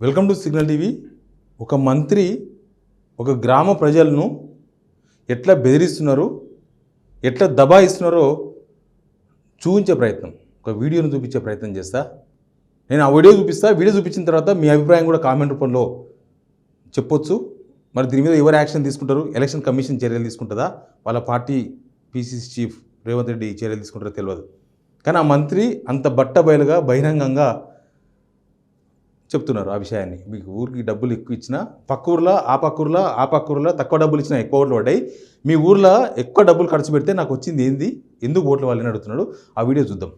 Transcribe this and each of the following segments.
Welcome to signal TV. ఒక మంత్రి ఒక గ్రామ ప్రజలను ఎట్లా బెదిరిస్తున్నారో, ఎట్లా దబాయిస్తున్నారో చూపించే ప్రయత్నం, ఒక వీడియోను చూపించే ప్రయత్నం చేస్తా. నేను ఆ వీడియో చూపించిన తర్వాత మీ అభిప్రాయం కూడా కామెంట్ రూపంలో చెప్పొచ్చు. మరి దీని మీద ఎవరు యాక్షన్ తీసుకుంటారు? ఎలక్షన్ కమిషన్ చర్యలు తీసుకుంటుందా, వాళ్ళ party PCC chief Revanth Reddy చర్యలు తీసుకుంటారో తెలియదు. కానీ ఆ మంత్రి అంత బట్టబయలుగా బహిరంగంగా చెప్తున్నారు ఆ విషయాన్ని. మీకు ఊరికి డబ్బులు ఎక్కువ ఇచ్చినా పక్క ఊర్లో ఆ పక్క ఊర్లో తక్కువ డబ్బులు ఇచ్చినా ఎక్కువ ఓట్లు పడ్డాయి, మీ ఊర్లో ఎక్కువ డబ్బులు ఖర్చు పెడితే నాకు వచ్చింది ఏంది, ఎందుకు ఓట్లు వాళ్ళని అడుగుతున్నాడు. ఆ వీడియో చూద్దాం.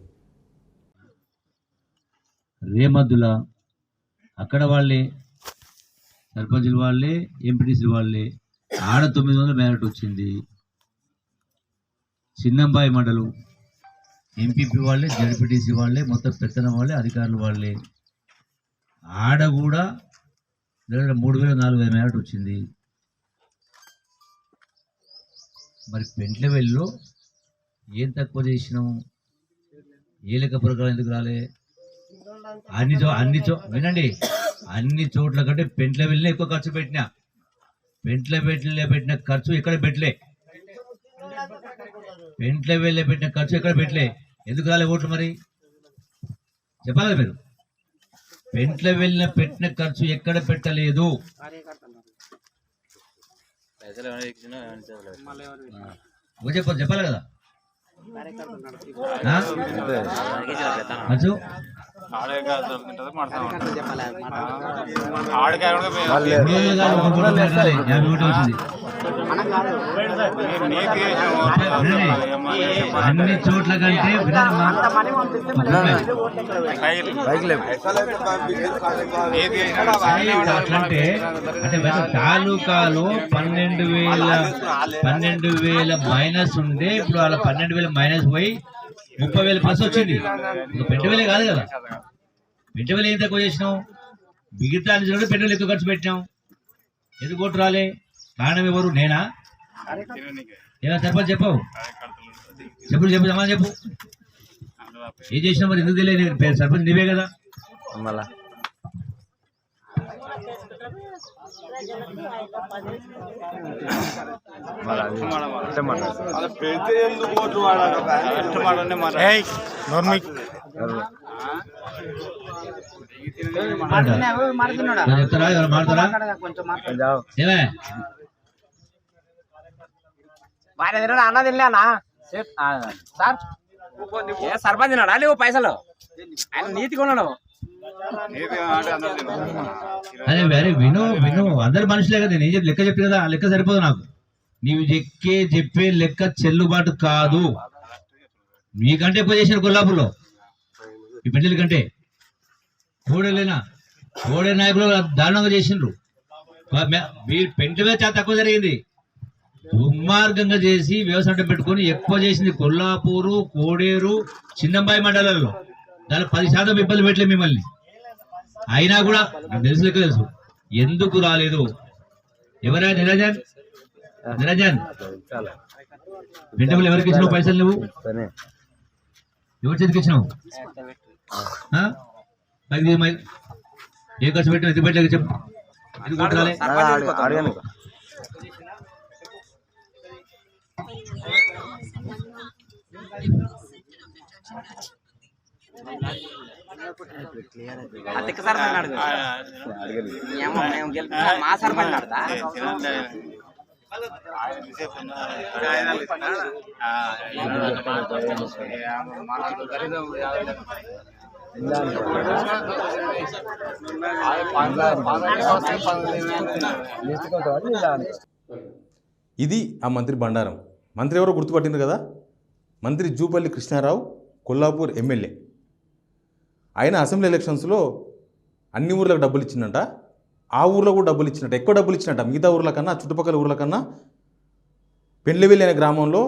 రేమద్దుల అక్కడ వాళ్ళే సర్పంచుల వాళ్ళే ఎంపీటీసీల వాళ్ళే ఆడ 900 మేరట్ వచ్చింది. చిన్నంబాయి మండలం ఎంపీపీ వాళ్ళే జడ్పీటీసీ వాళ్ళే మొత్తం పెత్తనం వాళ్ళే అధికారులు వాళ్ళే ఆడ కూడా 3000-4000 మేరట్ వచ్చింది. మరి పెంట్లవెల్లిలో ఏం తక్కువ చేసినాము? ఏ లెక్క ప్రకారం ఎందుకు రాలే? వినండి, అన్ని చోట్ల కంటే పెంట్లవెల్లినే ఎక్కువ ఖర్చు పెట్టినా. పెంట్లవెల్లిలో పెట్టిన ఖర్చు ఎక్కడ పెట్టలే. పెంట్లవెల్లిలో పెట్టిన ఖర్చు ఎక్కడ పెట్టలే. ఎందుకు రాలే ఓట్లు? మరి చెప్పాలి మీరు. పెంట్లవెల్లిలో పెట్టిన ఖర్చు ఎక్కడ పెట్టలేదు. చెప్పాలి కదా. ఖర్చు అన్ని చోట్ల కంటే అట్లంటే అంటే తాలూకాలో 12,000 మైనస్ ఉండే, ఇప్పుడు వాళ్ళ 12,000 మైనస్ పోయి 30,000 ప్లస్ వచ్చింది. పెట్టుబడి కాదు కదా. పెట్టుబడి ఏం తక్కువ చేసినాం? మిగతా అన్ని పెట్టుబడి ఎక్కువ ఖర్చు పెట్టినాం. ఎందుకు ఓటు రాలే? కారణం ఎవరు? నేనా? ఏమైనా సర్పంచ్ చెప్పు సమాధానం చెప్పు. ఏం చేసినా మరి ఎందుకు తెలియదు? సర్పంచ్ నీవే కదా. చెప్తారా? మాట్లాడతారా? అన్న తిన్నానా సార్? సర్పంచ్ తిన్నాడా? లేవు పైసలు ఆయన నీతిగా ఉన్నాడు. అదే వేరే విను అందరు మనుషులే కదా. నేను లెక్క చెప్పి కదా, ఆ లెక్క సరిపోదు నాకు. నీవు చెప్పే లెక్క చెల్లుబాటు కాదు. మీకంటే ఎక్కువ చేశారు కొల్లాపూర్లో ఈ పెళ్లి కంటే. కోడే నాయకులు దారుణంగా చేసిండ్రు. పెంటమే చాలా తక్కువ జరిగింది. దుర్మార్గంగా చేసి వ్యవసాయం పెట్టుకొని ఎక్కువ చేసింది కొల్లాపూరు, కోడేరు, చిన్నంబాయి మండలాల్లో. దాని 10% ఇబ్బంది పెట్టలేదు మిమ్మల్ని. అయినా కూడా నాకు తెలుసు ఎందుకు రాలేదు. ఎవరైనా నిరంజన్ పెంటబుల్ ఎవరికి ఇచ్చినావు పైసలు? నువ్వు ఎవరి చేతికి ఇచ్చినావు? ఏ ఖర్చు పెట్టినా ఎందుకు పెట్టలేదు చెప్పు. ఎందుకు కొట్టాలి? మా సర్పంచ్ ఆడతా ఇది ఆ మంత్రి బండారం. మంత్రి ఎవరో గుర్తుపట్టింది కదా. మంత్రి జూపల్లి కృష్ణారావు, కొల్లాపూర్ ఎమ్మెల్యే. ఆయన అసెంబ్లీ ఎలక్షన్స్లో అన్ని ఊర్లకు డబ్బులు ఇచ్చిందంట. ఆ ఊర్లో కూడా డబ్బులు ఇచ్చినట్ట, ఎక్కువ డబ్బులు ఇచ్చినట్ట. మిగతా ఊర్ల కన్నా, చుట్టుపక్కల ఊర్ల కన్నా పెండ్లవెల్లి అనే గ్రామంలో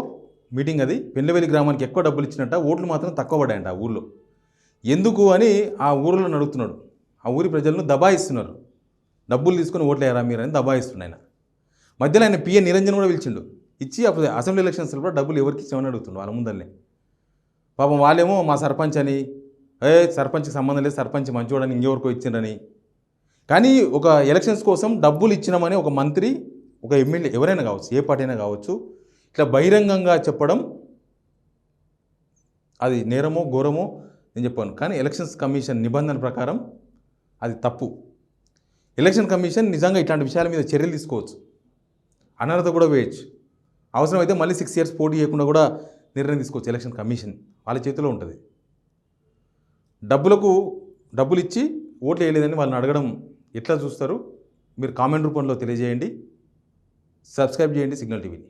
మీటింగ్ అది. పెండ్లవెల్లి గ్రామానికి ఎక్కువ డబ్బులు ఇచ్చినట్ట. ఓట్లు మాత్రం తక్కువ పడ్డాయంట ఆ ఊర్లో. ఎందుకు అని ఆ ఊరిలో నడుగుతున్నాడు. ఆ ఊరి ప్రజలను దబాయిస్తున్నారు. డబ్బులు తీసుకొని ఓట్లు వేయరా మీరు అని దబాయిస్తున్నాడు ఆయన. మధ్యలో ఆయన పిఏ నిరంజన్ కూడా పిలిచిండు. ఇచ్చి అప్పుడు అసెంబ్లీ ఎలక్షన్స్లో కూడా డబ్బులు ఎవరికి ఇచ్చామని అడుగుతుండు వాళ్ళ ముందరనే. పాపం వాళ్ళేమో మా సర్పంచ్ అని, సర్పంచ్కి సంబంధం లేదు, సర్పంచ్ మంచివాడని ఇంకెవరికో ఇచ్చిండ్రని. కానీ ఒక ఎలక్షన్స్ కోసం డబ్బులు ఇచ్చినామని ఒక మంత్రి ఒక ఎమ్మెల్యే ఎవరైనా కావచ్చు, ఏ పార్టీ అయినా కావచ్చు, ఇట్లా బహిరంగంగా చెప్పడం అది నేరమో ఘోరమో నేను చెప్పాను. కానీ ఎలక్షన్స్ కమిషన్ నిబంధన ప్రకారం అది తప్పు. ఎలక్షన్ కమిషన్ నిజంగా ఇట్లాంటి విషయాల మీద చర్యలు తీసుకోవచ్చు, అనర్హత కూడా వేయచ్చు. అవసరమైతే మళ్ళీ 6 years పోటీ చేయకుండా కూడా నిర్ణయం తీసుకోవచ్చు. ఎలక్షన్ కమిషన్ వాళ్ళ చేతిలో ఉంటుంది. డబ్బులు ఇచ్చి ఓట్లు వేయలేదని వాళ్ళని అడగడం ఎట్లా చూస్తారు? మీరు కామెంట్ రూపంలో తెలియజేయండి. సబ్స్క్రైబ్ చేయండి సిగ్నల్ టీవీని.